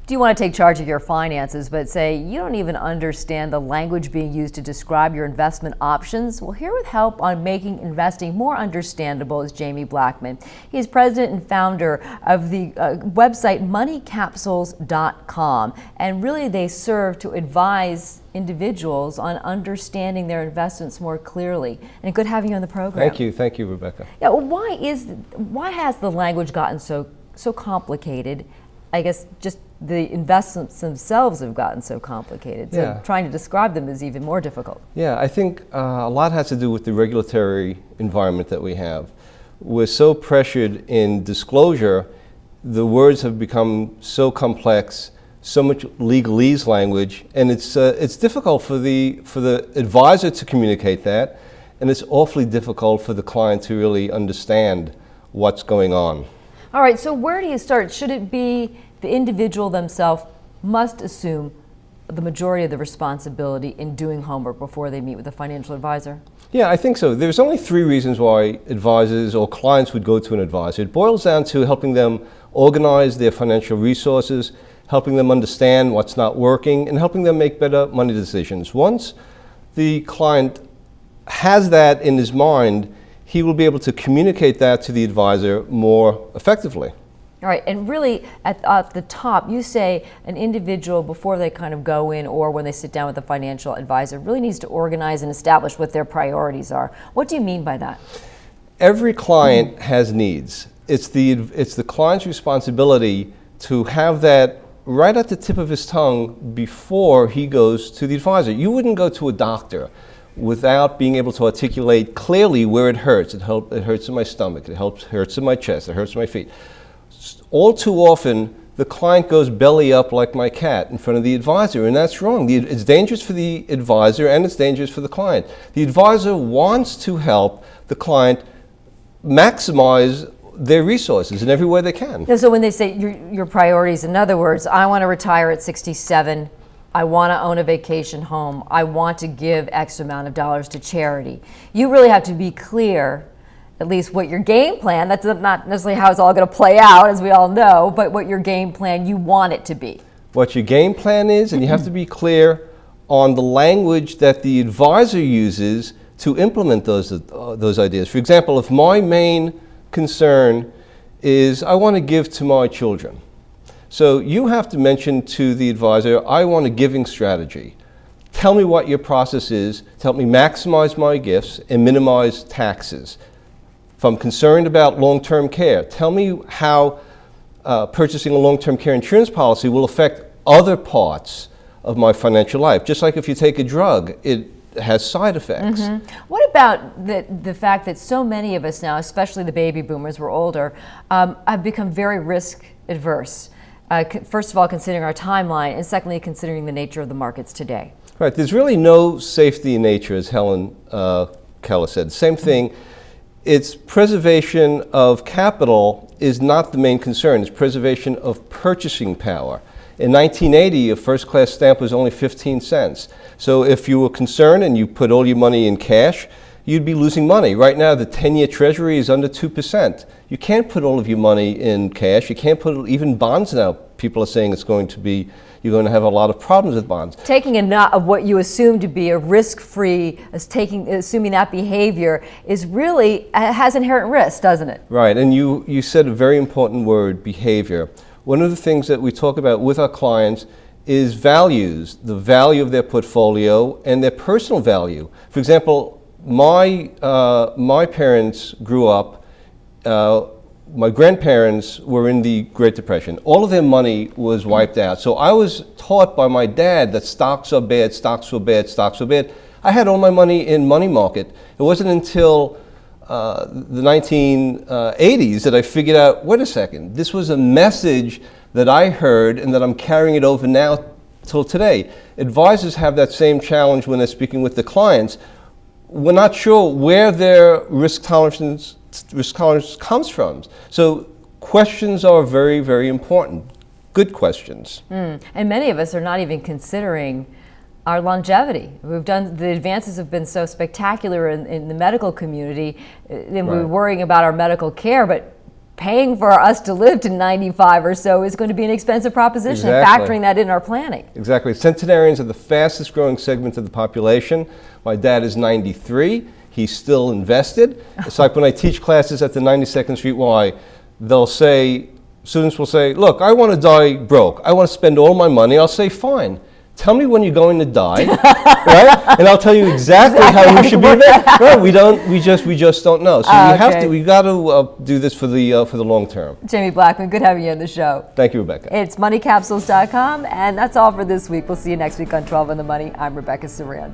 Do you want to take charge of your finances, but say you don't even understand the language being used to describe your investment options? Well, here with help on making investing more understandable is Jaimie Blackman. He is president and founder of the website MoneyCapsules.com, and really they serve to advise individuals on understanding their investments more clearly. And good having you on the program. Thank you, Rebecca. Yeah, well, why has the language gotten so complicated? I guess just the investments themselves have gotten so complicated, so trying to describe them is even more difficult. Yeah, I think a lot has to do with the regulatory environment that we have. We're so pressured in disclosure, the words have become so complex, so much legalese language, and it's difficult for the advisor to communicate that, and it's awfully difficult for the client to really understand what's going on. All right, so where do you start? Should it be the individual themselves must assume the majority of the responsibility in doing homework before they meet with a financial advisor? Yeah, I think so. There's only 3 reasons why advisors or clients would go to an advisor. It boils down to helping them organize their financial resources, helping them understand what's not working, and helping them make better money decisions. Once the client has that in his mind, he will be able to communicate that to the advisor more effectively. All right, and really at the top, you say an individual before they kind of go in or when they sit down with a financial advisor really needs to organize and establish what their priorities are. What do you mean by that? Every client has needs. It's the client's responsibility to have that right at the tip of his tongue before he goes to the advisor. You wouldn't go to a doctor without being able to articulate clearly where it hurts. It hurts in my stomach, it hurts in my chest, it hurts in my feet. All too often, the client goes belly up like my cat in front of the advisor, and that's wrong. It's dangerous for the advisor and it's dangerous for the client. The advisor wants to help the client maximize their resources in every way they can. So when they say your priorities, in other words, I want to retire at 67, I want to own a vacation home, I want to give X amount of dollars to charity. You really have to be clear at least what your game plan, that's not necessarily how it's all going to play out, as we all know, but what your game plan you want it to be. What your game plan is, and you have to be clear on the language that the advisor uses to implement those ideas. For example, if my main concern is I want to give to my children, so you have to mention to the advisor, I want a giving strategy. Tell me what your process is to help me maximize my gifts and minimize taxes. If I'm concerned about long-term care, tell me how purchasing a long-term care insurance policy will affect other parts of my financial life. Just like if you take a drug, it has side effects. Mm-hmm. What about the fact that so many of us now, especially the baby boomers, we're older, have become very risk adverse? First of all, considering our timeline, and secondly, considering the nature of the markets today. Right, there's really no safety in nature, as Helen Keller said. Same thing. It's preservation of capital is not the main concern. It's preservation of purchasing power. In 1980, a first-class stamp was only 15 cents. So if you were concerned and you put all your money in cash, you'd be losing money. Right now, the 10-year Treasury is under 2%. You can't put all of your money in cash. You can't put even bonds now. People are saying you're going to have a lot of problems with bonds. Taking of what you assume to be a risk-free, assuming that behavior is really, has inherent risk, doesn't it? Right, and you said a very important word, behavior. One of the things that we talk about with our clients is values, the value of their portfolio and their personal value. For example, my parents grew up, my grandparents were in the Great Depression. All of their money was wiped out. So I was taught by my dad that stocks are bad, stocks were bad, stocks were bad. I had all my money in money market. It wasn't until the 1980s that I figured out, wait a second, this was a message that I heard and that I'm carrying it over now till today. Advisors have that same challenge when they're speaking with the clients. We're not sure where their risk tolerance comes from. So questions are very, very important. Good questions. And many of us are not even considering our longevity. The advances have been so spectacular in the medical community, and we're worrying about our medical care, but paying for us to live to 95 or so is going to be an expensive proposition. Exactly. Factoring that in our planning. Exactly. Centenarians are the fastest growing segment of the population. My dad is 93. He's still invested. It's like when I teach classes at the 92nd Street Y, students will say, look, I want to die broke. I want to spend all my money. I'll say, fine. Tell me when you're going to die, right? And I'll tell you exactly how you should be there. No, we just don't know. So we got to do this for the long term. Jaimie Blackman, good having you on the show. Thank you, Rebecca. It's MoneyCapsules.com, and that's all for this week. We'll see you next week on 12 on the Money. I'm Rebecca Surran.